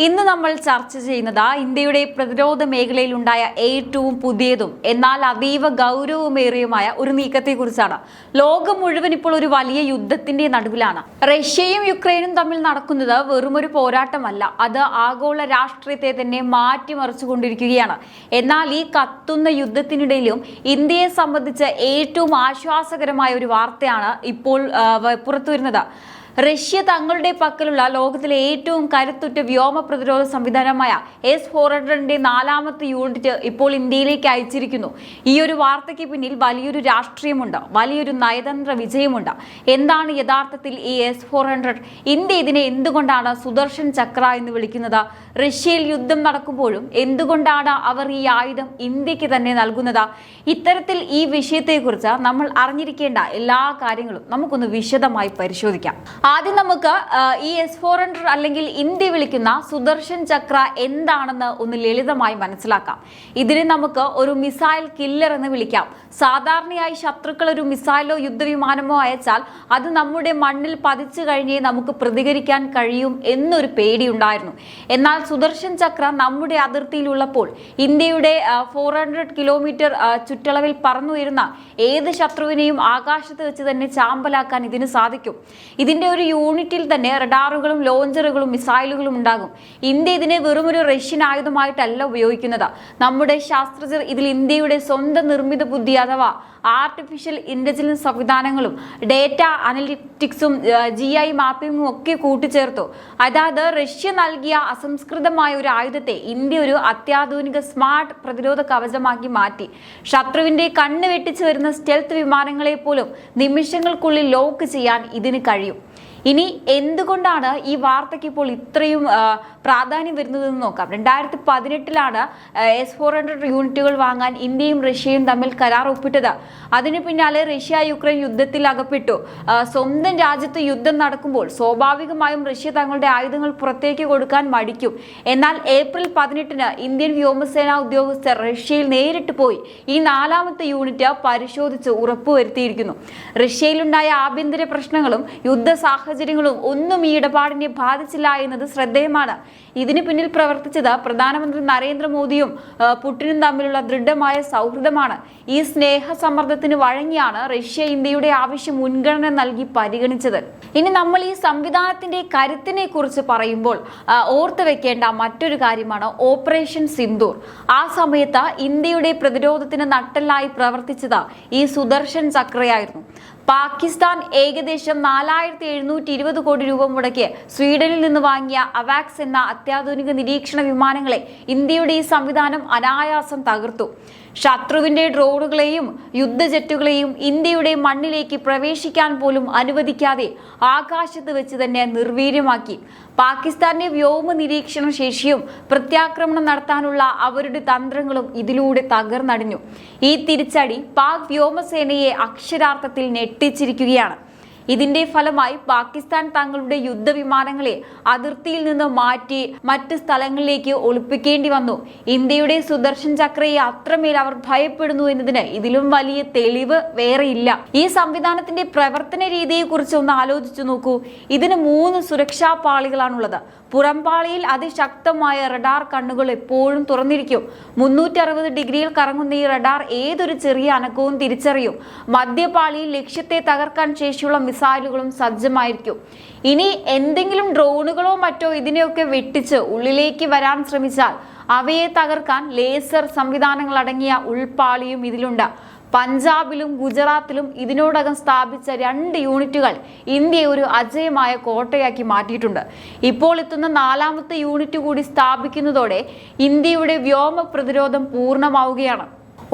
ഇന്ന് നമ്മൾ ചർച്ച ചെയ്യുന്നത് ഇന്ത്യയുടെ പ്രതിരോധ മേഖലയിലുണ്ടായ ഏറ്റവും പുതിയതും എന്നാൽ അതീവ ഗൗരവമേറിയതുമായ ഒരു നീക്കത്തെക്കുറിച്ചാണ്. ലോകം മുഴുവൻ ഇപ്പോൾ ഒരു വലിയ യുദ്ധത്തിന്റെ നടുവിലാണ്. റഷ്യയും യുക്രൈനും തമ്മിൽ നടക്കുന്നത് വെറുമൊരു പോരാട്ടമല്ല, അത് ആഗോള രാഷ്ട്രീയത്തെ തന്നെ മാറ്റിമറിച്ചുകൊണ്ടിരിക്കുകയാണ്. എന്നാൽ ഈ കത്തുന്ന യുദ്ധത്തിനിടയിലും ഇന്ത്യയെ സംബന്ധിച്ച് ഏറ്റവും ആശ്വാസകരമായ ഒരു വാർത്തയാണ് ഇപ്പോൾ പുറത്തുവരുന്നത്. റഷ്യ തങ്ങളുടെ പക്കലുള്ള ലോകത്തിലെ ഏറ്റവും കരുത്തുറ്റ വ്യോമ പ്രതിരോധ സംവിധാനമായ S-400ന്റെ 4ാമത്തെ യൂണിറ്റ് ഇപ്പോൾ ഇന്ത്യയിലേക്ക് അയച്ചിരിക്കുന്നു. ഈ ഒരു വാർത്തയ്ക്ക് പിന്നിൽ വലിയൊരു രാഷ്ട്രീയമുണ്ട്, വലിയൊരു നയതന്ത്ര വിജയമുണ്ട്. എന്താണ് യഥാർത്ഥത്തിൽ ഈ S-400? ഇന്ത്യ ഇതിനെ എന്തുകൊണ്ടാണ് സുദർശൻ ചക്ര എന്ന് വിളിക്കുന്നത്? റഷ്യയിൽ യുദ്ധം നടക്കുമ്പോഴും എന്തുകൊണ്ടാണ് അവർ ഈ ആയുധം ഇന്ത്യക്ക് തന്നെ നൽകുന്നത്? ഇത്തരത്തിൽ ഈ വിഷയത്തെക്കുറിച്ച് നമ്മൾ അറിഞ്ഞിരിക്കേണ്ട എല്ലാ കാര്യങ്ങളും നമുക്കൊന്ന് വിശദമായി പരിശോധിക്കാം. ആദ്യം നമുക്ക് ഈ S-400 അല്ലെങ്കിൽ ഇന്ത്യ വിളിക്കുന്ന സുദർശൻ ചക്ര എന്താണെന്ന് ഒന്ന് ലളിതമായി മനസ്സിലാക്കാം. ഇതിനെ നമുക്ക് ഒരു മിസൈൽ കില്ലർ എന്ന് വിളിക്കാം. സാധാരണയായി ശത്രുക്കൾ ഒരു മിസൈലോ യുദ്ധവിമാനമോ അയച്ചാൽ അത് നമ്മുടെ മണ്ണിൽ പതിച്ചു കഴിഞ്ഞേ നമുക്ക് പ്രതികരിക്കാൻ കഴിയും എന്നൊരു പേടിയുണ്ടായിരുന്നു. എന്നാൽ സുദർശൻ ചക്ര നമ്മുടെ അതിർത്തിയിലുള്ളപ്പോൾ ഇന്ത്യയുടെ 400 കിലോമീറ്റർ ചുറ്റളവിൽ പറന്നുയരുന്ന ഏത് ശത്രുവിനെയും ആകാശത്ത് വെച്ച് തന്നെ ചാമ്പലാക്കാൻ ഇതിന് സാധിക്കും. ഇതിന്റെ ഒരു യൂണിറ്റിൽ തന്നെ റഡാറുകളും ലോഞ്ചറുകളും മിസൈലുകളും ഉണ്ടാകും. ഇന്ത്യ ഇതിനെ വെറുമൊരു റഷ്യൻ ആയുധമായിട്ടല്ല ഉപയോഗിക്കുന്നത്. നമ്മുടെ ശാസ്ത്രജ്ഞർ ഇതിൽ ഇന്ത്യയുടെ സ്വന്തം നിർമ്മിത ബുദ്ധി അഥവാ ആർട്ടിഫിഷ്യൽ ഇന്റലിജൻസ് സംവിധാനങ്ങളും ഡേറ്റ അനലിറ്റിക്സും GI മാപ്പിങ്ങും ഒക്കെ കൂട്ടിച്ചേർത്തു. അതായത് റഷ്യ നൽകിയ അസംസ്കൃതമായ ഒരു ആയുധത്തെ ഇന്ത്യ ഒരു അത്യാധുനിക സ്മാർട്ട് പ്രതിരോധ കവചമാക്കി മാറ്റി. ശത്രുവിന്റെ കണ്ണ് വെട്ടിച്ചു വരുന്ന സ്റ്റെൽത്ത് വിമാനങ്ങളെ പോലും നിമിഷങ്ങൾക്കുള്ളിൽ ലോക്ക് ചെയ്യാൻ ഇതിന് കഴിയും. ഇനി എന്തുകൊണ്ടാണ് ഈ വാർത്തയ്ക്ക് ഇപ്പോൾ ഇത്രയും പ്രാധാന്യം വരുന്നതെന്ന് നോക്കാം. 2018 S-400 യൂണിറ്റുകൾ വാങ്ങാൻ ഇന്ത്യയും റഷ്യയും തമ്മിൽ കരാർ ഒപ്പിട്ടത്. അതിനു പിന്നാലെ റഷ്യ യുക്രൈൻ യുദ്ധത്തിൽ അകപ്പെട്ടു. സ്വന്തം രാജ്യത്ത് യുദ്ധം നടക്കുമ്പോൾ സ്വാഭാവികമായും റഷ്യ തങ്ങളുടെ ആയുധങ്ങൾ പുറത്തേക്ക് കൊടുക്കാൻ മടിക്കും. എന്നാൽ ഏപ്രിൽ 18 ഇന്ത്യൻ വ്യോമസേനാ ഉദ്യോഗസ്ഥർ റഷ്യയിൽ നേരിട്ട് പോയി ഈ 4ാമത്തെ യൂണിറ്റ് പരിശോധിച്ച് ഉറപ്പുവരുത്തിയിരിക്കുന്നു. റഷ്യയിലുണ്ടായ ആഭ്യന്തര പ്രശ്നങ്ങളും യുദ്ധ സാഹചര്യങ്ങളും ഒന്നും ഈ ഇടപാടിനെ ബാധിച്ചില്ല എന്നത് ശ്രദ്ധേയമാണ്. ഇതിന് പിന്നിൽ പ്രവർത്തിച്ചത് പ്രധാനമന്ത്രി നരേന്ദ്രമോദിയും പുടിനും തമ്മിലുള്ള ദൃഢമായ സൗഹൃദമാണ്. ഈ സ്നേഹ സമ്മർദ്ദത്തിന് വഴങ്ങിയാണ് റഷ്യ ഇന്ത്യയുടെ ആവശ്യം മുൻഗണന നൽകി പരിഗണിച്ചത്. ഇനി നമ്മൾ ഈ സംവിധാനത്തിന്റെ കരുത്തിനെ കുറിച്ച് പറയുമ്പോൾ ഓർത്തു വെക്കേണ്ട മറ്റൊരു കാര്യമാണ് ഓപ്പറേഷൻ സിന്ദൂർ. ആ സമയത്ത് ഇന്ത്യയുടെ പ്രതിരോധത്തിന് നട്ടെല്ലായി പ്രവർത്തിച്ചത് ഈ സുദർശൻ ചക്രയായിരുന്നു. പാകിസ്ഥാൻ ഏകദേശം 4720 കോടി രൂപ മുടക്കി സ്വീഡനിൽ നിന്ന് വാങ്ങിയ അവാക്സ് എന്ന അത്യാധുനിക നിരീക്ഷണ വിമാനങ്ങളെ ഇന്ത്യയുടെ ഈ സംവിധാനം അനായാസം തകർത്തു. ശത്രുവിന്റെ ഡ്രോണുകളെയും യുദ്ധജെറ്റുകളെയും ഇന്ത്യയുടെ മണ്ണിലേക്ക് പ്രവേശിക്കാൻ പോലും അനുവദിക്കാതെ ആകാശത്ത് വെച്ച് തന്നെ നിർവീര്യമാക്കി. പാകിസ്ഥാന്റെ വ്യോമ നിരീക്ഷണ ശേഷിയും പ്രത്യാക്രമണം നടത്താനുള്ള അവരുടെ തന്ത്രങ്ങളും ഇതിലൂടെ തകർന്നടിഞ്ഞു. ഈ തിരിച്ചടി പാക് വ്യോമസേനയെ അക്ഷരാർത്ഥത്തിൽ ഞെട്ടിച്ചിരിക്കുകയാണ്. ഇതിന്റെ ഫലമായി പാകിസ്ഥാൻ തങ്ങളുടെ യുദ്ധവിമാനങ്ങളെ അതിർത്തിയിൽ നിന്ന് മാറ്റി മറ്റ് സ്ഥലങ്ങളിലേക്ക് ഒളിപ്പിക്കേണ്ടി വന്നു. ഇന്ത്യയുടെ സുദർശൻ ചക്രയെ അത്രമേൽ അവർ ഭയപ്പെടുന്നു എന്നതിന് ഇതിലും വലിയ തെളിവ് വേറെയില്ല. ഈ സംവിധാനത്തിന്റെ പ്രവർത്തന രീതിയെ കുറിച്ച് ഒന്ന് ആലോചിച്ചു നോക്കൂ. ഇതിന് 3 സുരക്ഷാ പാളികളാണുള്ളത്. പുറംപാളിയിൽ അതിശക്തമായ റഡാർ കണ്ണുകൾ എപ്പോഴും തുറന്നിരിക്കും. 360 ഡിഗ്രിയിൽ കറങ്ങുന്ന ഈ റഡാർ ഏതൊരു ചെറിയ അനക്കവും തിരിച്ചറിയും. മധ്യപാളിയിൽ ലക്ഷ്യത്തെ തകർക്കാൻ ശേഷിയുള്ള മിസൈലുകളും സജ്ജമായിരിക്കും. ഇനി എന്തെങ്കിലും ഡ്രോണുകളോ മറ്റോ ഇതിനെയൊക്കെ വെട്ടിച്ച് ഉള്ളിലേക്ക് വരാൻ ശ്രമിച്ചാൽ അവയെ തകർക്കാൻ ലേസർ സംവിധാനങ്ങൾ അടങ്ങിയ ഉൾപാളിയും ഇതിലുണ്ട്. പഞ്ചാബിലും ഗുജറാത്തിലും ഇതിനോടകം സ്ഥാപിച്ച 2 യൂണിറ്റുകൾ ഇന്ത്യയെ ഒരു അജയമായ കോട്ടയാക്കി മാറ്റിയിട്ടുണ്ട്. ഇപ്പോൾ എത്തുന്ന 4ാമത്തെ യൂണിറ്റ് കൂടി സ്ഥാപിക്കുന്നതോടെ ഇന്ത്യയുടെ വ്യോമ പ്രതിരോധം പൂർണ്ണമാവുകയാണ്.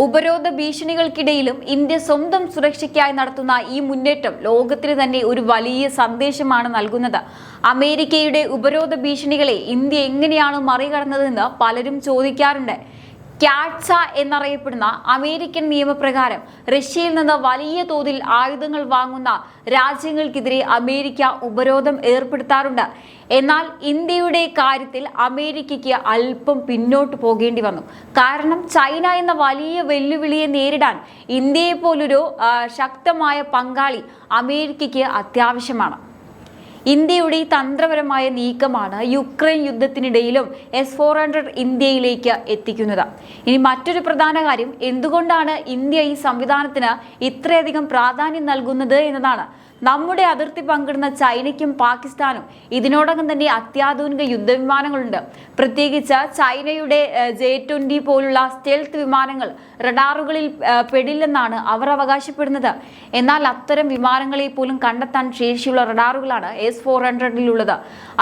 ഉപരോധ ഭീഷണികൾക്കിടയിലും ഇന്ത്യ സ്വന്തം സുരക്ഷയ്ക്കായി നടത്തുന്ന ഈ മുന്നേറ്റം ലോകത്തിന് തന്നെ ഒരു വലിയ സന്ദേശമാണ് നൽകുന്നത്. അമേരിക്കയുടെ ഉപരോധ ഭീഷണികളെ ഇന്ത്യ എങ്ങനെയാണ് മറികടന്നതെന്ന് പലരും ചോദിക്കാറുണ്ട്. ക്യാറ്റ്സ എന്നറിയപ്പെടുന്ന അമേരിക്കൻ നിയമപ്രകാരം റഷ്യയിൽ നിന്ന് വലിയ തോതിൽ ആയുധങ്ങൾ വാങ്ങുന്ന രാജ്യങ്ങൾക്കെതിരെ അമേരിക്ക ഉപരോധം ഏർപ്പെടുത്താറുണ്ട്. എന്നാൽ ഇന്ത്യയുടെ കാര്യത്തിൽ അമേരിക്കയ്ക്ക് അല്പം പിന്നോട്ട് പോകേണ്ടി വന്നു. കാരണം ചൈന എന്ന വലിയ വെല്ലുവിളിയെ നേരിടാൻ ഇന്ത്യയെ പോലൊരു ശക്തമായ പങ്കാളി അമേരിക്കയ്ക്ക് അത്യാവശ്യമാണ്. ഇന്ത്യയുടെ ഈ തന്ത്രപരമായ നീക്കമാണ് യുക്രൈൻ യുദ്ധത്തിനിടയിലും S-400 ഇന്ത്യയിലേക്ക് എത്തിക്കുന്നത്. ഇനി മറ്റൊരു പ്രധാന കാര്യം, എന്തുകൊണ്ടാണ് ഇന്ത്യ ഈ സംവിധാനത്തിന് ഇത്രയധികം പ്രാധാന്യം നൽകുന്നത് എന്നതാണ്. നമ്മുടെ അതിർത്തി പങ്കിടുന്ന ചൈനയ്ക്കും പാകിസ്ഥാനും ഇതിനോടകം തന്നെ അത്യാധുനിക യുദ്ധവിമാനങ്ങളുണ്ട്. പ്രത്യേകിച്ച് ചൈനയുടെ J-20 പോലുള്ള സ്റ്റെൽത്ത് വിമാനങ്ങൾ റഡാറുകളിൽ പെടില്ലെന്നാണ് അവർ അവകാശപ്പെടുന്നത്. എന്നാൽ അത്തരം വിമാനങ്ങളെ പോലും കണ്ടെത്താൻ ശേഷിയുള്ള റഡാറുകളാണ് S-400-ലുള്ളത്.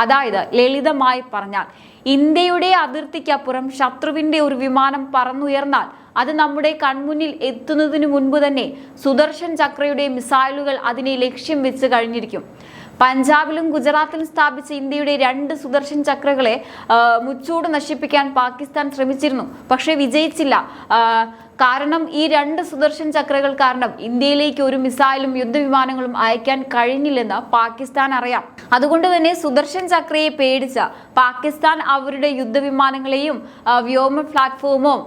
അതായത് ലളിതമായി പറഞ്ഞാൽ, ഇന്ത്യയുടെ അതിർത്തിക്കപ്പുറം ശത്രുവിന്റെ ഒരു വിമാനം പറന്നുയർന്നാൽ അത് നമ്മുടെ കൺമുന്നിൽ എത്തുന്നതിന് മുൻപ് തന്നെ സുദർശൻ ചക്രയുടെ മിസൈലുകൾ അതിനെ ലക്ഷ്യം വെച്ച് കഴിഞ്ഞിരിക്കും. പഞ്ചാബിലും ഗുജറാത്തിലും സ്ഥാപിച്ച ഇന്ത്യയുടെ 2 സുദർശൻ ചക്രകളെ മുച്ചൂട് നശിപ്പിക്കാൻ പാകിസ്ഥാൻ ശ്രമിച്ചിരുന്നു, പക്ഷേ വിജയിച്ചില്ല. കാരണം ഈ 2 സുദർശൻ ചക്രകൾ കാരണം ഇന്ത്യയിലേക്ക് ഒരു മിസൈലും യുദ്ധവിമാനങ്ങളും അയക്കാൻ കഴിഞ്ഞില്ലെന്ന് പാകിസ്ഥാൻ അറിയാം. അതുകൊണ്ട് തന്നെ സുദർശൻ ചക്രയെ പേടിച്ച പാകിസ്ഥാൻ അവരുടെ യുദ്ധവിമാനങ്ങളെയും വ്യോമ പ്ലാറ്റ്ഫോമും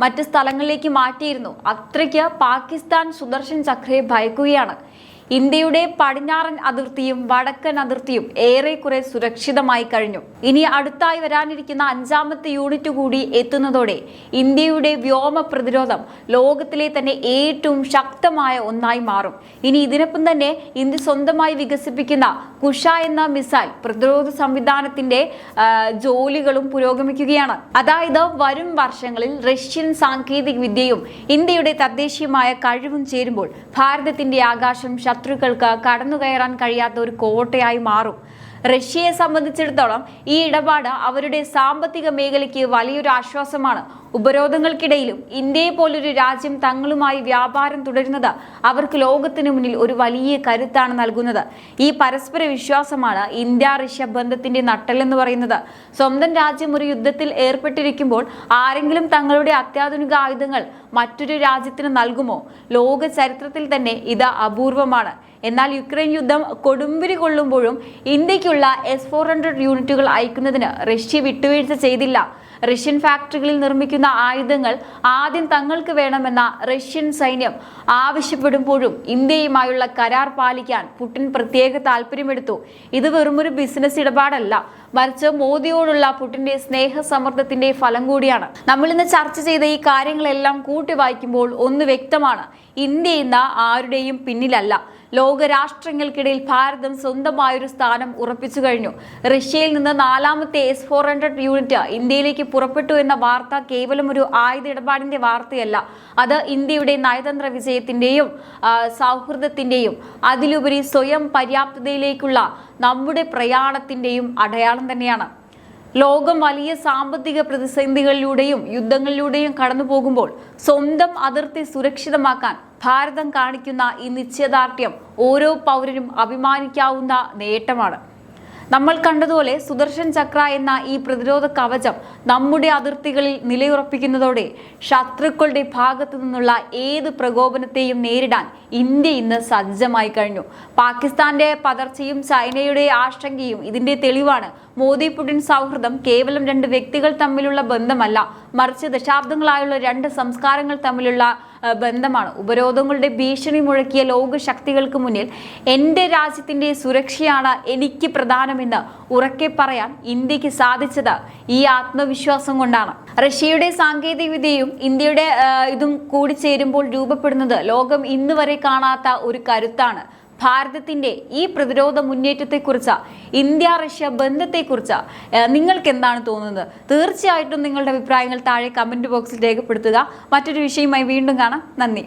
മറ്റ് സ്ഥലങ്ങളിലേക്ക് മാറ്റിയിരുന്നു. അത്രയ്ക്ക് പാകിസ്ഥാൻ സുദർശൻ ചക്രയെ ഭയക്കുകയാണ്. ഇന്ത്യയുടെ പടിഞ്ഞാറൻ അതിർത്തിയും വടക്കൻ അതിർത്തിയും ഏറെക്കുറെ സുരക്ഷിതമായി കഴിഞ്ഞു. ഇനി അടുത്തായി വരാനിരിക്കുന്ന 5ാമത്തെ യൂണിറ്റ് കൂടി എത്തുന്നതോടെ ഇന്ത്യയുടെ വ്യോമ പ്രതിരോധം ലോകത്തിലെ തന്നെ ഏറ്റവും ശക്തമായ ഒന്നായി മാറും. ഇനി ഇതിനൊപ്പം തന്നെ ഇന്ത്യ സ്വന്തമായി വികസിപ്പിക്കുന്ന കുഷ എന്ന മിസൈൽ പ്രതിരോധ സംവിധാനത്തിന്റെ ജോലികളും പുരോഗമിക്കുകയാണ്. അതായത് വരും വർഷങ്ങളിൽ റഷ്യൻ സാങ്കേതിക വിദ്യയും ഇന്ത്യയുടെ തദ്ദേശീയമായ കഴിവും ചേരുമ്പോൾ ഭാരതത്തിന്റെ ആകാശം ശത്രുക്കൾക്ക് കടന്നുകയറാൻ കഴിയാത്ത ഒരു കോട്ടയായി മാറും. റഷ്യയെ സംബന്ധിച്ചിടത്തോളം ഈ ഇടപാട് അവരുടെ സാമ്പത്തിക മേഖലയ്ക്ക് വലിയൊരു ആശ്വാസമാണ്. ഉപരോധങ്ങൾക്കിടയിലും ഇന്ത്യയെ പോലൊരു രാജ്യം തങ്ങളുമായി വ്യാപാരം തുടരുന്നത് അവർക്ക് ലോകത്തിന് മുന്നിൽ ഒരു വലിയ കരുത്താണ് നൽകുന്നത്. ഈ പരസ്പര വിശ്വാസമാണ് ഇന്ത്യ റഷ്യ ബന്ധത്തിന്റെ നട്ടെല്ലെന്ന് പറയുന്നത്. സ്വന്തം രാജ്യം ഒരു യുദ്ധത്തിൽ ഏർപ്പെട്ടിരിക്കുമ്പോൾ ആരെങ്കിലും തങ്ങളുടെ അത്യാധുനിക ആയുധങ്ങൾ മറ്റൊരു രാജ്യത്തിന് നൽകുമോ? ലോക ചരിത്രത്തിൽ തന്നെ ഇത് അപൂർവമാണ്. എന്നാൽ യുക്രൈൻ യുദ്ധം കൊടുമ്പിരി കൊള്ളുമ്പോഴും ഇന്ത്യക്കുള്ള S-400 യൂണിറ്റുകൾ അയക്കുന്നതിന് റഷ്യ വിട്ടുവീഴ്ച ചെയ്തില്ല. റഷ്യൻ ഫാക്ടറികളിൽ നിർമ്മിക്കുന്ന ആയുധങ്ങൾ ആദ്യം തങ്ങൾക്ക് വേണമെന്ന റഷ്യൻ സൈന്യം ആവശ്യപ്പെടുമ്പോഴും ഇന്ത്യയുമായുള്ള കരാർ പാലിക്കാൻ പുടിൻ പ്രത്യേക താല്പര്യമെടുത്തു. ഇത് വെറുമൊരു ബിസിനസ് ഇടപാടല്ല, മറിച്ച് മോദിയോടുള്ള പുടിന്റെ സ്നേഹസമ്മർദ്ദത്തിന്റെ ഫലം കൂടിയാണ്. നമ്മൾ ഇന്ന് ചർച്ച ചെയ്ത ഈ കാര്യങ്ങളെല്ലാം കൂട്ടി വായിക്കുമ്പോൾ ഒന്ന് വ്യക്തമാണ്, ഇന്ത്യ ഇന്ന് ആരുടെയും പിന്നിലല്ല. ലോകരാഷ്ട്രങ്ങൾക്കിടയിൽ ഭാരതം സ്വന്തമായൊരു സ്ഥാനം ഉറപ്പിച്ചു കഴിഞ്ഞു. റഷ്യയിൽ നിന്ന് 4ാമത്തെ S-400 യൂണിറ്റ് ഇന്ത്യയിലേക്ക് പുറപ്പെട്ടു എന്ന വാർത്ത കേവലം ഒരു ആയുധ ഇടപാടിന്റെ വാർത്തയല്ല. അത് ഇന്ത്യയുടെ നയതന്ത്ര വിജയത്തിന്റെയും സൗഹൃദത്തിന്റെയും അതിലുപരി സ്വയം പര്യാപ്തതയിലേക്കുള്ള നമ്മുടെ പ്രയാണത്തിന്റെയും അടയാളം തന്നെയാണ്. ലോകം വലിയ സാമ്പത്തിക പ്രതിസന്ധികളിലൂടെയും യുദ്ധങ്ങളിലൂടെയും കടന്നു പോകുമ്പോൾ സ്വന്തം അതിർത്തി സുരക്ഷിതമാക്കാൻ ഭാരതം കാണിക്കുന്ന ഈ നിശ്ചയദാർഢ്യം ഓരോ പൗരനും അഭിമാനിക്കാവുന്ന നേട്ടമാണ്. നമ്മൾ കണ്ടതുപോലെ സുദർശൻ ചക്ര എന്ന ഈ പ്രതിരോധ കവചം നമ്മുടെ അതിർത്തികളിൽ നിലയുറപ്പിക്കുന്നതോടെ ശത്രുക്കളുടെ ഭാഗത്തു നിന്നുള്ള ഏത് പ്രകോപനത്തെയും നേരിടാൻ ഇന്ത്യ ഇന്ന് സജ്ജമായി കഴിഞ്ഞു. പാകിസ്ഥാന്റെ പതർച്ചയും ചൈനയുടെ ആശങ്കയും ഇതിന്റെ തെളിവാണ്. മോദി പുടിൻ സൗഹൃദം കേവലം 2 വ്യക്തികൾ തമ്മിലുള്ള ബന്ധമല്ല, മറിച്ച് ദശാബ്ദങ്ങളായുള്ള 2 സംസ്കാരങ്ങൾ തമ്മിലുള്ള ബന്ധമാണ്. ഉപരോധങ്ങളുടെ ഭീഷണി മുഴക്കിയ ലോക ശക്തികൾക്ക് മുന്നിൽ എൻ്റെ രാജ്യത്തിന്റെ സുരക്ഷയാണ് എനിക്ക് പ്രധാനമെന്ന് ഉറക്കെ പറയാൻ ഇന്ത്യക്ക് സാധിച്ചത് ഈ ആത്മവിശ്വാസം കൊണ്ടാണ്. റഷ്യയുടെ സാങ്കേതിക വിദ്യയും ഇന്ത്യയുടെ ഇതും കൂടി ചേരുമ്പോൾ രൂപപ്പെടുന്നത് ലോകം ഇന്ന് വരെ കാണാത്ത ഒരു കരുത്താണ്. ഭാരതത്തിന്റെ ഈ പ്രതിരോധ മുന്നേറ്റത്തെക്കുറിച്ച്, ഇന്ത്യ റഷ്യ ബന്ധത്തെക്കുറിച്ച് നിങ്ങൾക്ക് എന്താണ് തോന്നുന്നത്? തീർച്ചയായിട്ടും നിങ്ങളുടെ അഭിപ്രായങ്ങൾ താഴെ കമന്റ് ബോക്സിൽ രേഖപ്പെടുത്തുക. മറ്റൊരു വിഷയവുമായി വീണ്ടും കാണാം. നന്ദി.